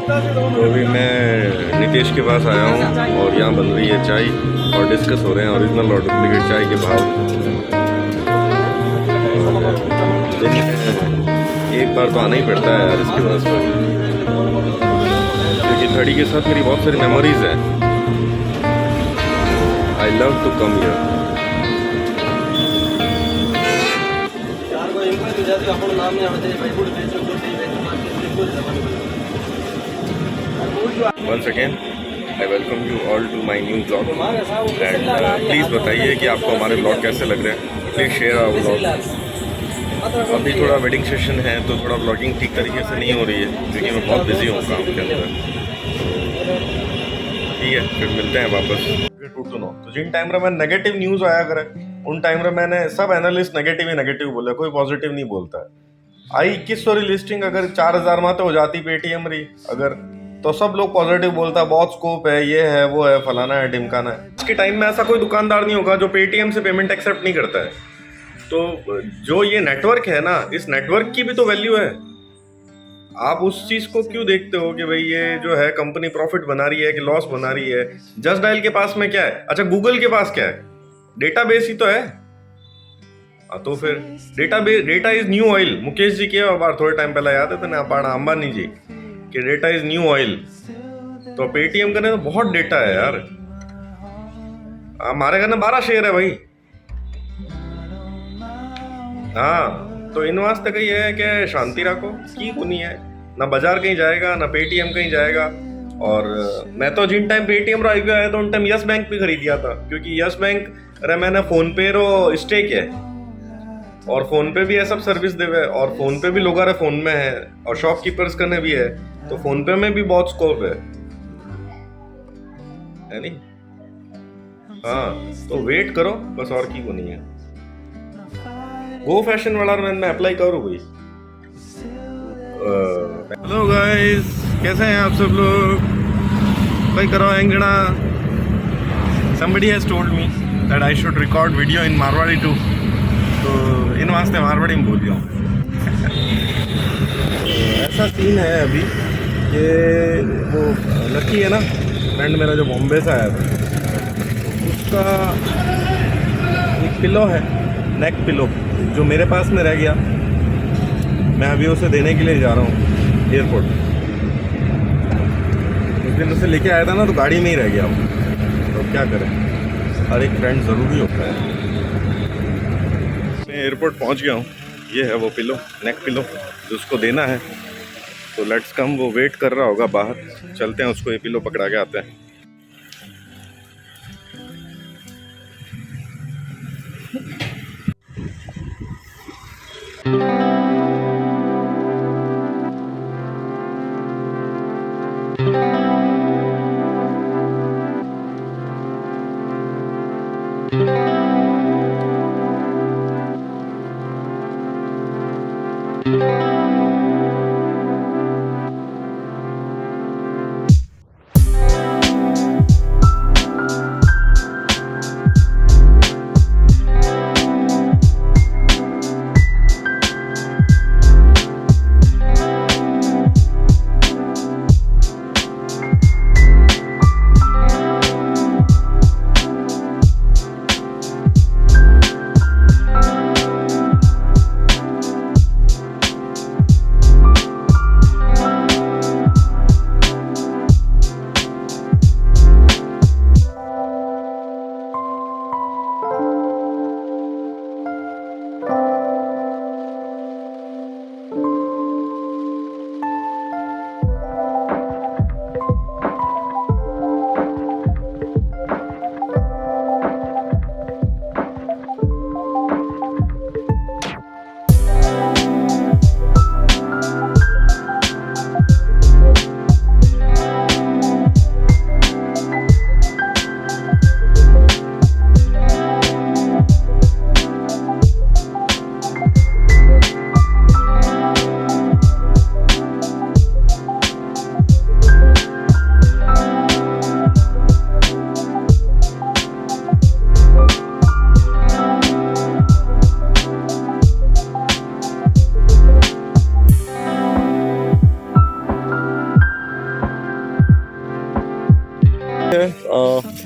तो अभी मैं नितेश के पास आया हूँ और यहाँ बन रही है चाय और डिस्कस हो रहे हैं ओरिजिनल और डुप्लीकेट चाय के भाव। एक बार तो आना ही पड़ता है यार इसके पास पर, क्योंकि घड़ी के साथ मेरी बहुत सारी मेमोरीज हैं। I love to come here. Once again, I welcome you all to my new vlog and please बताइए कि आपको हमारे ब्लॉग कैसे लग रहे हैं। Please share our vlog. अभी थोड़ा वेडिंग सेशन है तो थोड़ा ब्लॉगिंग ठीक तरीके से नहीं हो रही है क्योंकि मैं बहुत बिजी हूँ काम के अंदर। ठीक है, फिर मिलते हैं वापस। टू नो तो जिन टाइम पर मैं नेगेटिव न्यूज़ आया करे उन टाइम पर मैंने सब एनालिस्ट नेगेटिव ही नेगेटिव बोला, कोई पॉजिटिव नहीं बोलता है। आई 2100 लिस्टिंग अगर 4000 में तो हो जाती पेटीएम रही अगर, तो सब लोग पॉजिटिव बोलता बहुत स्कोप है, ये है वो है, फलाना है ढिमकाना है। आज के टाइम में ऐसा कोई दुकानदार नहीं होगा जो पेटीएम से पेमेंट एक्सेप्ट नहीं करता है। तो जो ये नेटवर्क है ना, इस नेटवर्क की भी तो वैल्यू है। आप उस चीज को क्यों देखते हो कि भाई ये जो है कंपनी प्रॉफिट बना रही है कि लॉस बना रही है। जस्ट डायल के पास में क्या है, अच्छा गूगल के पास क्या है, डेटाबेस ही तो है। तो फिर data is new oil. Mukesh ji के बार थोड़े टाइम पहले याद है तो ना पाड़ा अंबानी जी कि डेटा इज न्यू ऑयल। तो पेटीएम का तो बहुत डेटा है यार। हमारे घर में 12 शेयर है भाई। हाँ तो इन वास्ते का ये है कि शांति रखो की नहीं है, ना बाजार कहीं जाएगा ना पेटीएम कहीं जाएगा। और मैं तो जिन टाइम पेटीएम रो आया तो उन टाइम यस बैंक भी खरीद दिया था क्योंकि यस बैंक अरे मैंने फोन पे रो स्टेक है और फोन पे भी है सब सर्विस देवे और फोन पे भी लोग आ रहे फोन में है और शॉपकीपर्स करने भी है तो फोन पे में भी बहुत स्कोप है नहीं। हाँ तो वेट करो बस, और की को नहीं है। गो फैशन वाला मैं अप्लाई करूँ भाई। हेलो गाइस, कैसे हैं आप सब लोग? भाई करो एंगड़ा। somebody has told me that I should record video in Marwari too, तो इन वास्ते मारवाड़ी में बोल दिया हूँ। ऐसा सीन है अभी कि वो लकी है ना फ्रेंड मेरा जो बॉम्बे से आया था, उसका एक पिलो है, नेक पिलो, जो मेरे पास में रह गया। मैं अभी उसे देने के लिए जा रहा हूँ एयरपोर्ट। उस दिन उसे लेके आया था ना तो गाड़ी में ही रह गया वो, तो क्या करें, हर एक फ्रेंड ज़रूरी होता है। मैं एयरपोर्ट पहुँच गया हूँ। ये है वो पिलो, नेक पिलो जो उसको देना है। तो लेट्स कम, वो वेट कर रहा होगा बाहर, चलते हैं उसको ये पिलो पकड़ा के आते हैं।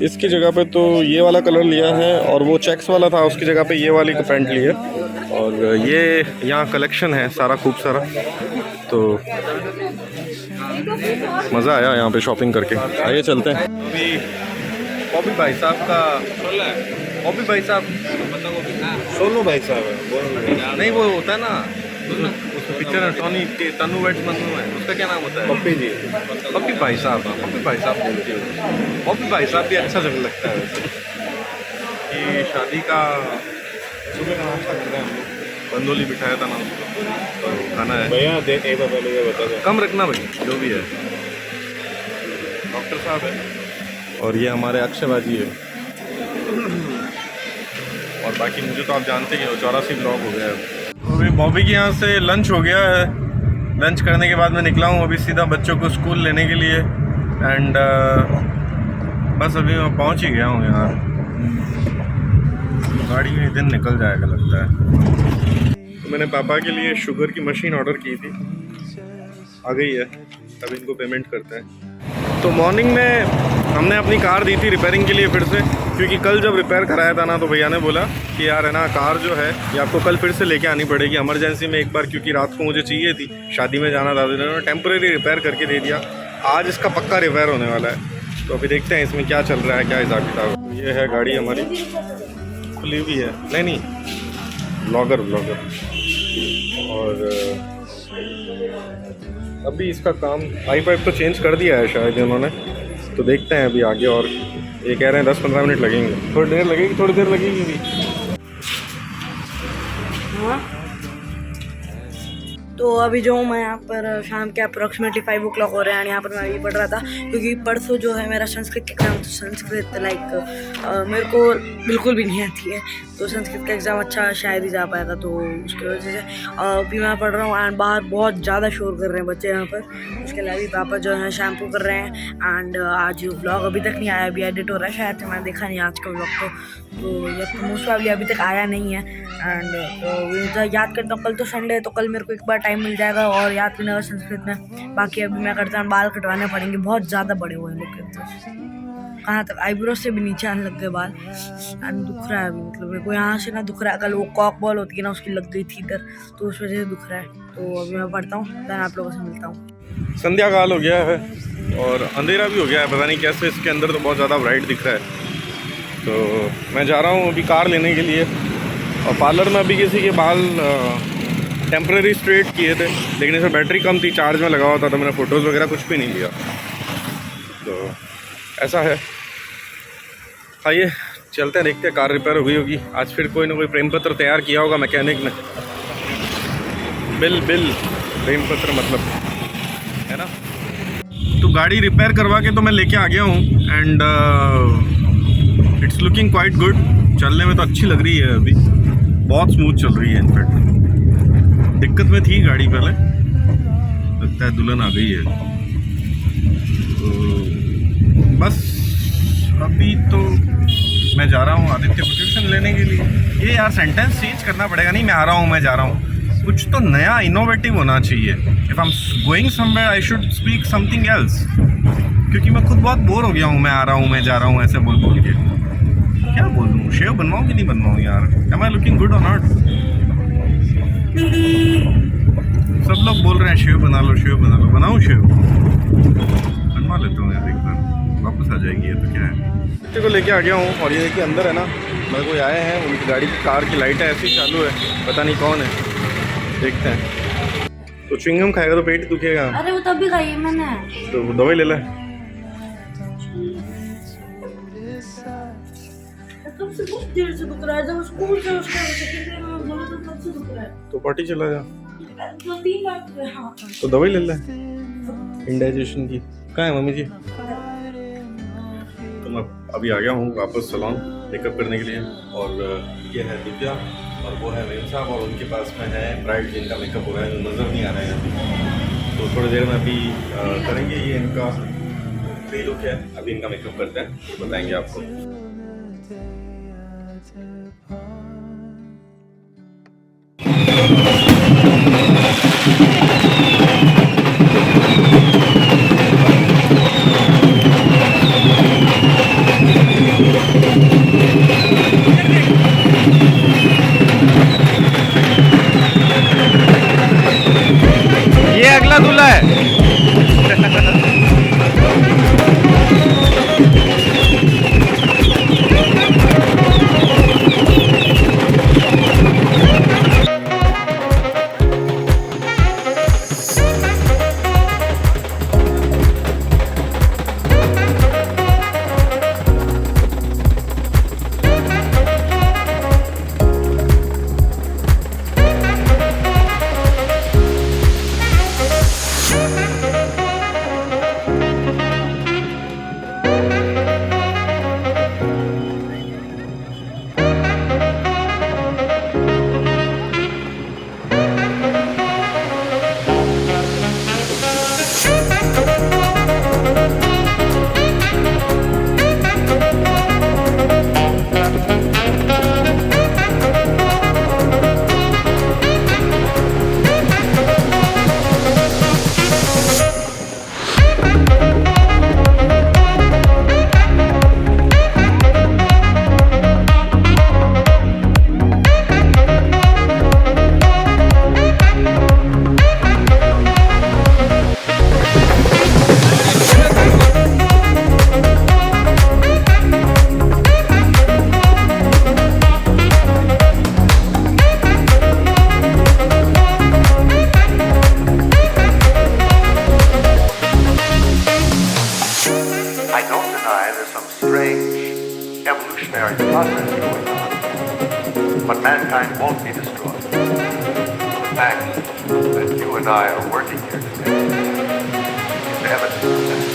इसकी जगह पे तो ये वाला कलर लिया है और वो चेक्स वाला था उसकी जगह पे ये वाली का पैंट ली है। और ये यहाँ कलेक्शन है सारा खूब सारा, तो मज़ा आया यहाँ पे शॉपिंग करके। आइए चलते हैं। अभी बॉबी भाई साहब का बॉबी भाई साहब सोनू भाई साहब है, नहीं वो होता है ना उस पिक्चर में टॉनी के तनु वेट्स मनु है, उसका क्या नाम होता है? पप्पी जी, पप्पी भाई साहब, पप्पी भाई साहब बोलते हो। पप्पी भाई साहब भी अच्छा जगह लगता है वैसे कि शादी का सुबह का नाश्ता कर रहे हैं हम लोग। बंदोली बिठाया था ना उसको, तो खाना है भैया दे एक बार पहले बता दो, कम रखना भाई जो भी है। डॉक्टर साहब है और ये हमारे अक्षय बाजी है। और बाकी मुझे तो आप जानते ही हो 84 ब्लॉग हो गया है। अभी बॉबी के यहाँ से लंच हो गया है। लंच करने के बाद मैं निकला हूँ अभी सीधा बच्चों को स्कूल लेने के लिए। एंड बस अभी मैं पहुँच ही गया हूँ यार। गाड़ी में दिन निकल जाएगा लगता है। तो मैंने पापा के लिए शुगर की मशीन ऑर्डर की थी, आ गई है। अभी इनको पेमेंट करते हैं। तो मॉर्निंग में हमने अपनी कार दी थी रिपेयरिंग के लिए फिर से, क्योंकि कल जब रिपेयर कराया था ना तो भैया ने बोला कि यार है ना कार जो है ये आपको कल फिर से लेके आनी पड़ेगी इमरजेंसी में एक बार, क्योंकि रात को मुझे चाहिए थी, शादी में जाना था। इन्होंने टेम्परेरी रिपेयर करके दे दिया। आज इसका पक्का रिपेयर होने वाला है, तो अभी देखते हैं इसमें क्या चल रहा है, क्या हिसाब किताब। ये है गाड़ी हमारी, खुली हुई है, नहीं ब्लॉगर। और अभी इसका काम आई पाइप तो चेंज कर दिया है शायद इन्होंने, तो देखते हैं अभी आगे। और ये कह रहे हैं 10-15 मिनट लगेंगे, थोड़ी देर लगेगी भी। हाँ तो अभी जो मैं यहाँ पर शाम के अप्रोक्सीमेटली 5 o'clock हो रहे हैं। यहाँ पर मैं अभी पढ़ रहा था, क्योंकि परसों जो है मेरा संस्कृत एग्ज़ाम, तो संस्कृत मेरे को बिल्कुल भी नहीं आती है, तो संस्कृत का एग्ज़ाम अच्छा शायद ही जा पाया था, तो उसकी वजह से अभी मैं पढ़ रहा हूँ। एंड बाहर बहुत ज़्यादा शोर कर रहे हैं बच्चे यहाँ पर। उसके अलावा भी पापा जो है शैम्पू कर रहे हैं। एंड आज व्लॉग अभी तक नहीं आया, अभी एडिट हो रहा है शायद, मैंने देखा नहीं आज का व्लॉग, तो ये मोस्ट प्रॉब्ली अभी तक आया नहीं है। एंड तो याद करता हूँ, कल तो संडे है, तो कल मेरे को एक बार टाइम मिल जाएगा और याद करने का संस्कृत में। बाकी अभी मैं करता हूँ, बाल कटवाने पड़ेंगे, बहुत ज़्यादा बड़े हुए हैं लोग, कहाँ तक आईब्रो से भी नीचे आने लग गए बाल। एंड दुख रहा है अभी, मतलब मेरे को यहाँ से ना दुख रहा है, कल वो कॉक बॉल होती है ना उसकी लग गई थी इधर, तो उस वजह से दुख रहा है। तो अभी मैं पढ़ता हूँ, देन आप लोगों से मिलता हूँ। संध्या काल हो गया है और अंधेरा भी हो गया है, पता नहीं कैसे इसके अंदर तो बहुत ज़्यादा ब्राइट दिख रहा है। तो मैं जा रहा हूँ अभी कार लेने के लिए। और पार्लर में अभी किसी के बाल टेम्परेरी स्ट्रेट किए थे, लेकिन इसमें बैटरी कम थी, चार्ज में लगा हुआ था, तो मैंने फ़ोटोज़ वगैरह कुछ भी नहीं लिया। तो ऐसा है। आइए चलते हैं, देखते हैं। कार रिपेयर हो गई होगी आज, फिर कोई ना कोई प्रेम पत्र तैयार किया होगा मैकेनिक ने। बिल प्रेम पत्र मतलब, है ना। तो गाड़ी रिपेयर करवा के तो मैं लेके आ गया हूँ। And it's looking quite good. चलने में तो अच्छी लग रही है, अभी बहुत स्मूथ चल रही है। इनफैक्ट दिक्कत में थी गाड़ी पहले, लगता है दुल्हन आ गई है। तो बस अभी तो मैं जा रहा हूँ आदित्य को ट्यूशन लेने के लिए। ये यार सेंटेंस चेंज करना पड़ेगा, नहीं मैं आ रहा हूँ, मैं जा रहा हूँ। कुछ तो नया इनोवेटिव होना चाहिए। If I am going somewhere I should speak something else, क्योंकि मैं खुद बहुत बोर हो गया हूँ। मैं आ रहा हूँ, मैं जा रहा हूँ, ऐसे बोल के क्या बोल दूँ? शेव बनवाऊँ कि नहीं बनवाऊँ यार? एम आई लुकिंग गुड और नॉट? सब लोग बोल रहे हैं शेव बना लो, बनाऊँ शेव? बनवा लेता हूँ यार, एक बार वापस आ जाएगी ये तो। क्या है, बच्चे को लेके आ गया हूँ। और ये देखिए अंदर है ना, मेरे कोई आए हैं, उनकी गाड़ी की कार की लाइटें ऐसी चालू है, पता नहीं कौन है, देखते हैं। तो च्युइंगम खाएगा तो पेट दुखेगा। अरे वो तब भी खाई है मैंने, तो दवाई ले ले। कब से बहुत देर से दुख रहा है, जब स्कूल से उसका सेकंड ईयर में बोला तो कब से दुख रहा है। तो पार्टी चला जा, 2-3 बार। हाँ तो दवाई ले ले इंडाइजेशन की। कहाँ है मम्मी जी? तो मैं अभी आ गया हूँ वापस सलून मेकअप करने के लिए। और ये है दिव्या और वो है मेम साहब, और उनके पास में है ब्राइड जिनका मेकअप हो रहा है, जो नज़र नहीं आ रहा है अभी। तो थोड़ी देर में अभी करेंगे। ये इनका फ्री लुक है, अभी इनका मेकअप करते हैं, तो बताएंगे आपको। don't deny there's some strange evolutionary process going on, but mankind won't be destroyed. The fact that you and I are working here today is evidence of that.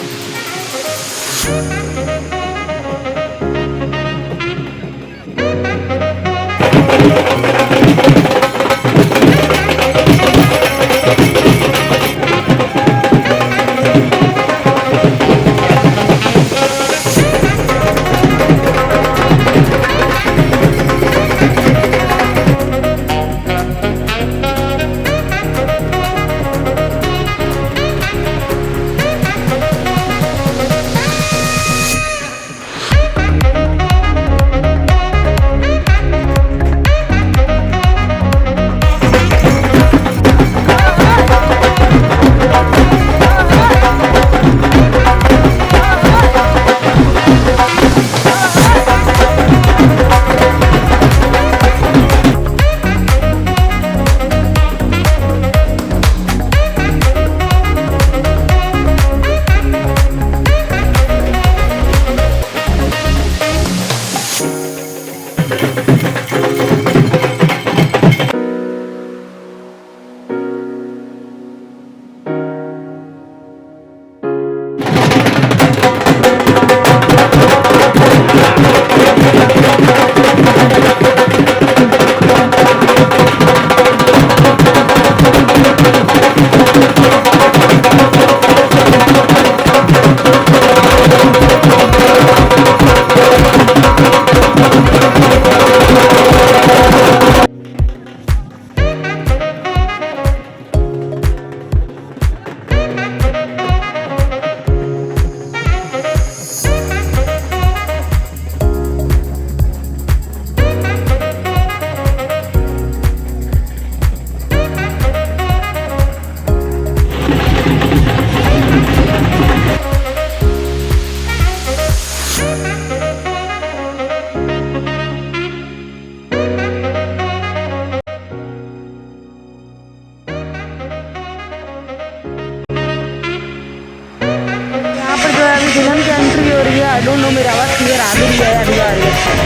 Film की entry हो रही है। I don't know मेरी आवाज़ clear आ भी रही है या नहीं आ रही है।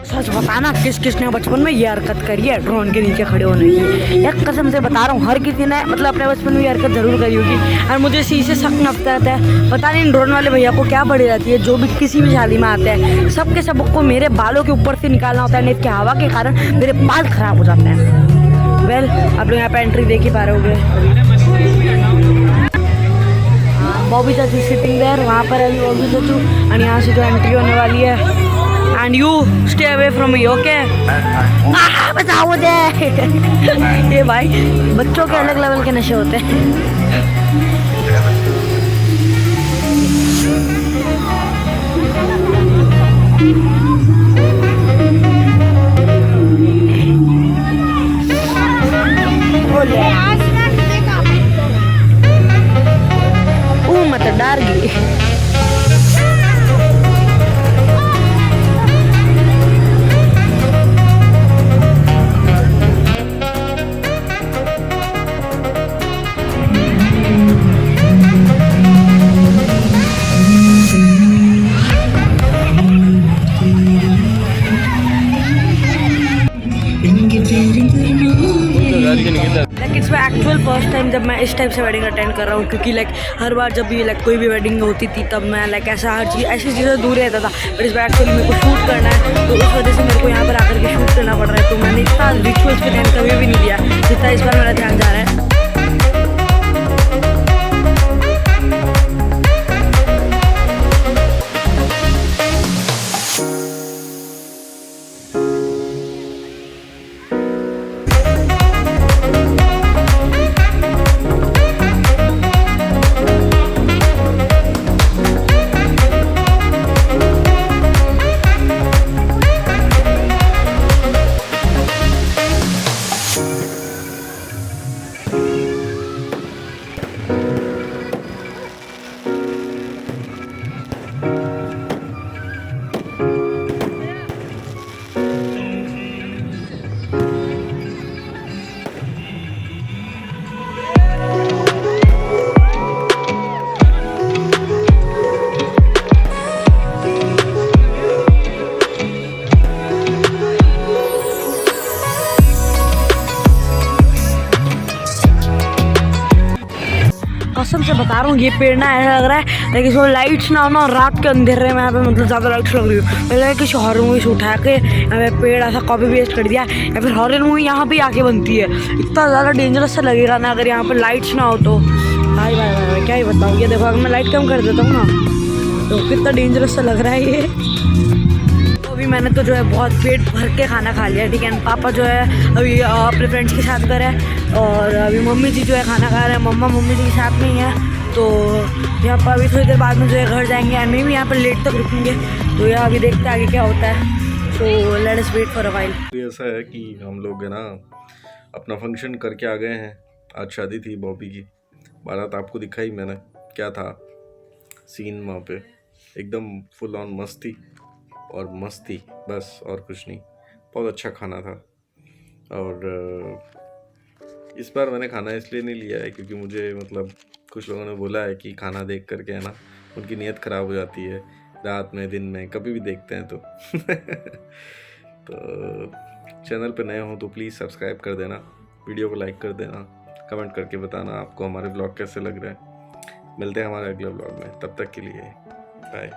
सच बताना किस किसने बचपन में ये हरकत करी है, ड्रोन के नीचे खड़े होने की। यार कसम से बता रहा हूँ, हर किसी ने मतलब अपने बचपन में ये हरकत जरूर करी होगी। और मुझे इसी से शक नफता रहता है, पता नहीं ड्रोन वाले भैया को क्या पड़ी रहती है, जो भी किसी भी शादी में आते हैं सबके सबको मेरे बालों के ऊपर से निकालना होता है, नहीं कि हवा के कारण मेरे बाल खराब हो जाते हैं। वेल आप लोग यहाँ पे एंट्री देख ही पा रहे होंगे। बॉबी चाचू सिटिंग देयर, वहाँ पर है बॉबी चाचू, और यहाँ से जो एंट्री होने वाली है। And you stay away from me, okay? बताओ मुझे। ये भाई बच्चों के अलग लेवल के नशे होते हैं। मत डर गई। It's my actual first time जब मैं इस टाइप से वेडिंग अटेंड कर रहा हूँ, क्योंकि लाइक हर बार जब भी लाइक कोई भी वेडिंग होती थी तब मैं लाइक ऐसा हर चीज़ ऐसी चीज़ें दूर रहता था। बट इस बार एक्चुअली मेरे को शूट करना है, तो उस वजह से मेरे को यहाँ पर आकर के शूट करना पड़ रहा है। तो मैंने इतना रिचुअल्स पे ध्यान कभी भी नहीं दिया जितना इस बार मेरा ध्यान जा रहा है। कसम से बता रहा हूँ, ये पेड़ ना ऐसा लग रहा है लेकिन इसमें लाइट्स ना हो ना, रात के अंधेरे में यहाँ पे मतलब ज़्यादा लाइट्स लग रही हो। पहले किसी हॉरर मूवी से उठा के यहाँ पे पेड़ ऐसा कॉपी पेस्ट कर दिया, या फिर हॉरर मूवी यहाँ पे आके बनती है। इतना ज़्यादा डेंजरस सा लगेगा ना अगर यहाँ पर लाइट्स ना हो तो। भाई भाई भाई भाई क्या ही बताऊँ। ये देखो, अगर मैं लाइट कम कर देता हूँ ना तो कितना डेंजरस सा लग रहा है ये। तो अभी मैंने तो जो है बहुत पेट भर के खाना खा लिया, ठीक है। पापा जो है अभी अपने फ्रेंड्स के साथ गए हैं, और अभी मम्मी जी जो है खाना खा रहे हैं। मम्मी जी के साथ में ही है, तो यहाँ पर अभी थोड़ी देर बाद में जो है घर जाएंगे, एंड में भी यहाँ पर लेट तक रुकेंगे। तो यहाँ अभी देखते हैं आगे क्या होता है। तो let us wait for a while. ऐसा है कि हम लोग है ना अपना फंक्शन करके आ गए हैं। आज शादी थी बॉबी की, बारात आपको दिखाई मैंने, क्या था सीन वहाँ पे, एकदम फुल ऑन मस्ती और मस्ती, बस और कुछ नहीं। बहुत अच्छा खाना था। और इस बार मैंने खाना इसलिए नहीं लिया है क्योंकि मुझे मतलब कुछ लोगों ने बोला है कि खाना देख करके है ना उनकी नीयत ख़राब हो जाती है, रात में दिन में कभी भी देखते हैं तो तो चैनल पे नए हो तो प्लीज़ सब्सक्राइब कर देना, वीडियो को लाइक कर देना, कमेंट करके बताना आपको हमारे ब्लॉग कैसे लग रहे हैं। मिलते हैं हमारे अगले ब्लॉग में, तब तक के लिए बाय।